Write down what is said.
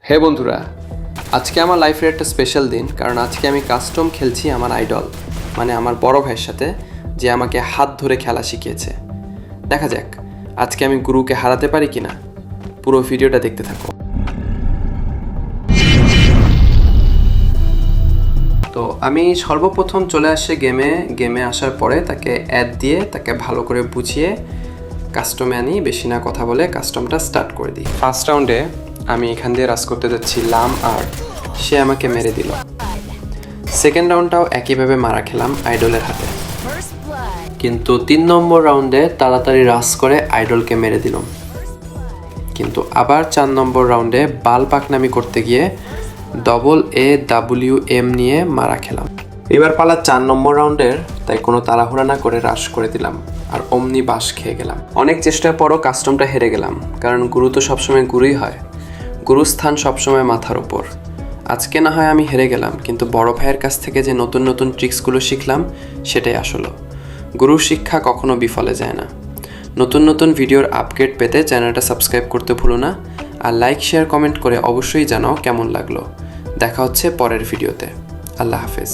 হে বন্ধুরা, আজকে আমার লাইফের একটা স্পেশাল দিন, কারণ আজকে আমি কাস্টম খেলছি আমার আইডল মানে আমার বড় ভাইয়ের সাথে, যে আমাকে হাত ধরে খেলা শিখিয়েছে। দেখা যাক আজকে আমি গুরুকে হারাতে পারি কিনা। পুরো ভিডিওটা দেখতে থাকো। তো আমি সর্বপ্রথম চলে আসে গেমে আসার পরে তাকে অ্যাড দিয়ে তাকে ভালো করে বুঝিয়ে কাস্টমে আনি, বেশি না কথা বলে কাস্টমটা স্টার্ট করে দিই। ফার্স্ট রাউন্ডে আমি এখান দিয়ে রাস করতে যাচ্ছিলাম আর সে আমাকে মেরে দিল। সেকেন্ড রাউন্ডটাও একইভাবে মারা খেলাম আইডলের হাতে, কিন্তু 3 নম্বর রাউন্ডে তাড়াতাড়ি রাস করে আইডলকে মেরে দিলাম। কিন্তু আবার 4 নম্বর রাউন্ডে বাল পাকনামি করতে গিয়ে AAWM নিয়ে মারা খেলাম। এবার পালা 4 নম্বর রাউন্ডের, তাই কোনো তাড়াহুড়া না করে রাশ করে দিলাম আর অমনি বাস খেয়ে গেলাম। অনেক চেষ্টার পরও কাস্টমটা হেরে গেলাম, কারণ গুরু তো সবসময় গুরুই হয়, গুরুর স্থান সবসময় মাথার ওপর। আজকে না হয় আমি হেরে গেলাম, কিন্তু বড় ভাইয়ের কাছ থেকে যে নতুন নতুন ট্রিক্সগুলো শিখলাম সেটাই আসলে গুরুর শিক্ষা কখনো বিফলে যায় না। নতুন নতুন ভিডিওর আপডেট পেতে চ্যানেলটা সাবস্ক্রাইব করতে ভুলো না, আর লাইক শেয়ার কমেন্ট করে অবশ্যই জানাও কেমন লাগলো। দেখা হচ্ছে পরের ভিডিওতে। আল্লাহ হাফেজ।